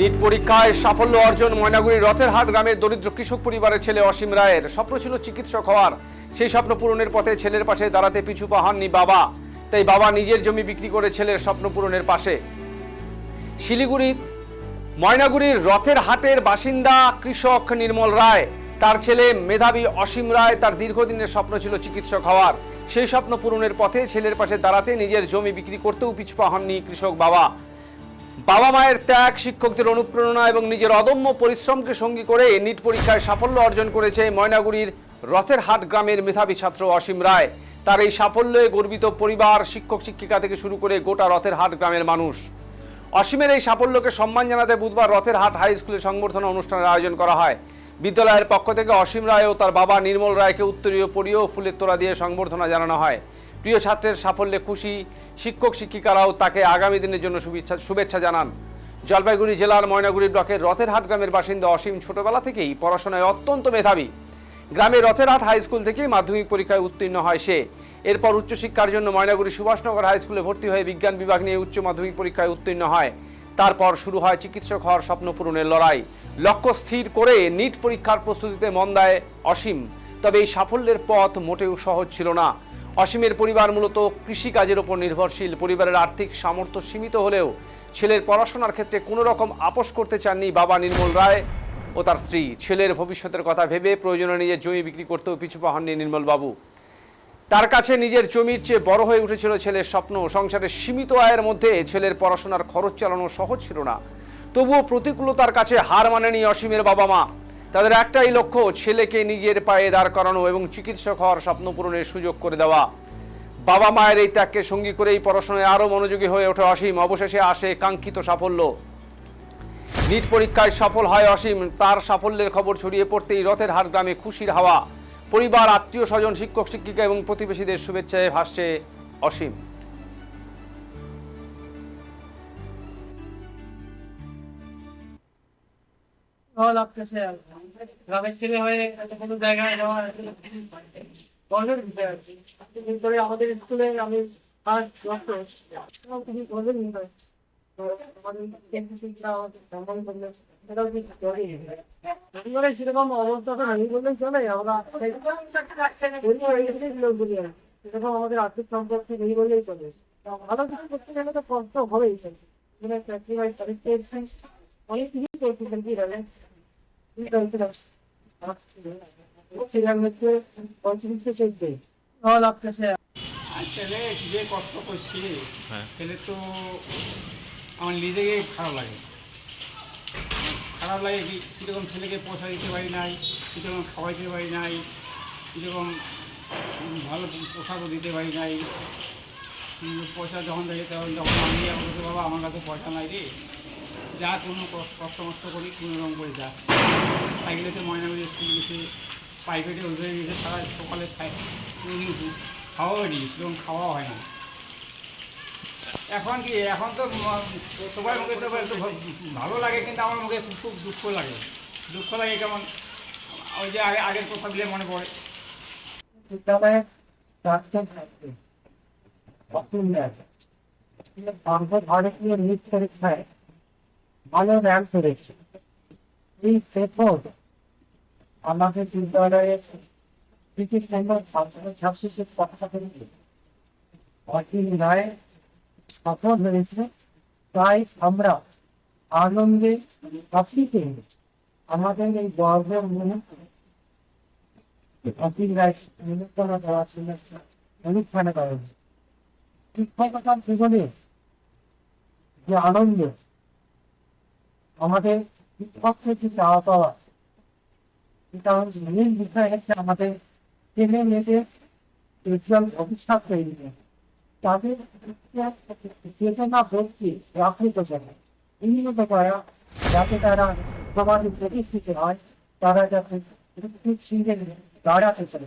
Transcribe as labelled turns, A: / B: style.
A: NEET পরীক্ষায় সাফল্য অর্জন ময়নাগুড়ির রথেরহাট গ্রামের দরিদ্র কৃষক পরিবারের ছেলে অসীম রায়ের। স্বপ্ন ছিল চিকিৎসক হওয়ার। সেই স্বপ্ন পূরণের পথে ছেলের পাশে দাঁড়াতে পিছু পা হননি বাবা। তাই বাবা নিজের জমি বিক্রি করে ছেলের স্বপ্ন পূরণের পাশে। শিলিগুড়ির ময়নাগুড়ির রথেরহাটের বাসিন্দা কৃষক নির্মল রায়, তার ছেলে মেধাবী অসীম রায়। তার দীর্ঘদিনের স্বপ্ন ছিল চিকিৎসক হওয়ার। সেই স্বপ্ন পূরণের পথে ছেলের পাশে দাঁড়াতে নিজের জমি বিক্রি করতেও পিছু পা হননি কৃষক বাবা। বাবা মায়ের ত্যাগ, শিক্ষকদের অনুপ্রেরণা এবং নিজের অদম্য পরিশ্রমকে সঙ্গী করে নিট পরীক্ষায় সাফল্য অর্জন করেছে ময়নাগুড়ির রথেরহাট গ্রামের মেধাবী ছাত্র অসীম রায়। তার এই সাফল্যে গর্বিত পরিবার, শিক্ষক শিক্ষিকা থেকে শুরু করে গোটা রথেরহাট গ্রামের মানুষ। অসীমের এই সাফল্যকে সম্মান জানাতে বুধবার রথেরহাট হাই স্কুলে সংবর্ধনা অনুষ্ঠানের আয়োজন করা হয়। বিদ্যালয়ের পক্ষ থেকে অসীম রায় ও তার বাবা নির্মল রায়কে উত্তরীয় পরিয়ে ও ফুলের তোড়া দিয়ে সংবর্ধনা জানানো হয়। প্রিয় ছাত্রের সাফল্যে খুশি শিক্ষক শিক্ষিকারাও তাকে আগামী দিনের জন্য শুভেচ্ছা জানান। জলপাইগুড়ি জেলার ময়নাগুড়ি ব্লকের রথেরহাট গ্রামের বাসিন্দা অসীম ছোটবেলা থেকেই পড়াশোনায় অত্যন্ত মেধাবী। গ্রামের রথেরহাট হাই স্কুল থেকেই মাধ্যমিক পরীক্ষায় উত্তীর্ণ হয় সে। এরপর উচ্চশিক্ষার জন্য ময়নাগুড়ি সুভাষনগর হাই স্কুলে ভর্তি হয়ে বিজ্ঞান বিভাগ নিয়ে উচ্চ মাধ্যমিক পরীক্ষায় উত্তীর্ণ হয়। তারপর শুরু হয় চিকিৎসক হওয়ার স্বপ্ন পূরণের লড়াই। লক্ষ্য স্থির করে নিট পরীক্ষার প্রস্তুতিতে মন দেয় অসীম। তবে এই সাফল্যের পথ মোটেও সহজ ছিল না। অসীমের পরিবার মূলত কৃষিকাজের উপর নির্ভরশীল। পরিবারের আর্থিক সামর্থ্য সীমিত হলেও ছেলের পড়াশোনার ক্ষেত্রে কোনো রকম আপোষ করতে চাননি বাবা নির্মল রায় ও তার স্ত্রী। ছেলের ভবিষ্যতের কথা ভেবে প্রয়োজনে নিজের জমি বিক্রি করতেও পিছু পা হননি নির্মল বাবু। তার কাছে নিজের জমির চেয়ে বড় হয়ে উঠেছিল ছেলের স্বপ্ন। সংসারের সীমিত আয়ের মধ্যে ছেলের পড়াশোনার খরচ চালানো সহজ ছিল না। তবুও প্রতিকূলতার কাছে হার মানেনি অসীমের বাবা মা। তাদের একটাই লক্ষ্য, ছেলেকে নিজের পায়ে দাঁড় করানো এবং চিকিৎসক হওয়ার স্বপ্ন পূরণের সুযোগ করে দেওয়া। বাবা মায়ের এই ত্যাগকে সঙ্গী করেই পড়াশোনায় আরও মনোযোগী হয়ে ওঠে অসীম। অবশেষে আসে কাঙ্ক্ষিত সাফল্য। নিট পরীক্ষায় সফল হয় অসীম। তার সাফল্যের খবর ছড়িয়ে পড়তেই রথেরহাট গ্রামে খুশির হাওয়া। পরিবার, আত্মীয় স্বজন, শিক্ষক শিক্ষিকা এবং প্রতিবেশীদের শুভেচ্ছায় ভাসছে অসীম।
B: গ্রামের ছেলে হয়ে কোনো জায়গায় যাওয়া গর্বের বিষয় আর কি। আমাদের স্কুলে আমি ফার্স্ট খুবই গর্বের বিষয়। সেরকম অবস্থা তো নেই বললেই চলে। আমরা সেরকম আমাদের আর্থিক সম্পর্ক নেই বললেই চলে। ভালো কিছু করতে গেলে তো কষ্ট হবেই। অনেক কিছুই করতেছেন কি জানেন,
C: ছেলে যে কষ্ট করছে ছেলে তো আমার নিজেকে খারাপ লাগে। কি কীরকম ছেলেকে পয়সা দিতে পারি নাই, কীরকম খাওয়াইতে পারি নাই, কীরকম ভালো পোশাকও দিতে পারি নাই। পয়সা যখন দেখে যখন আমি বলতে বাবা আমার কাছে পয়সা নাই রে, যা কোনো কষ্ট মষ্ট করি কোনো রকম করে যা। সাইকেলেতে ময়নাগুড়ি স্কুল গেছে, প্রাইভেটে ওইভাবে গেছে, সারা সকালে খাওয়াও নি, সেরকম খাওয়াও হয় না। এখন কি, এখন তো সবাই মুখে তো একটু ভালো লাগে, কিন্তু আমার মুখে খুব দুঃখ লাগে। দুঃখ লাগে কেমন, ওই যে আগের কথাগুলো মনে পড়ে।
B: নিট পরীক্ষায় ভালো র্যাঙ্ক করেছে। এই পেপর আমাদের বিদ্যালয়ের কিছু সুন্দর ছাত্রছাত্রীদের কথা বলছে অসীম রায় সফল হয়েছে। তাই আমরা আনন্দে অফিসে আমাদের এই গর্বের মুহূর্তে অসীম রায় নিমন্ত্রণ দেওয়ার অনুষ্ঠানে করা হয়েছে। শিক্ষকতার জীবনে যে আনন্দ, আমাদের শিক্ষক থেকে চাওয়া পাওয়া, এটা মেন বিষয় হচ্ছে আমাদের ছেলে মেয়েদের উজ্জ্বল ভবিষ্যৎ তৈরি করে তাদের চেতনা বলছি রাখিত করে উন্নত করা, যাতে তারা সমাজে প্রতিষ্ঠিত হয়, তারা যাতে দাঁড়াতে পারে।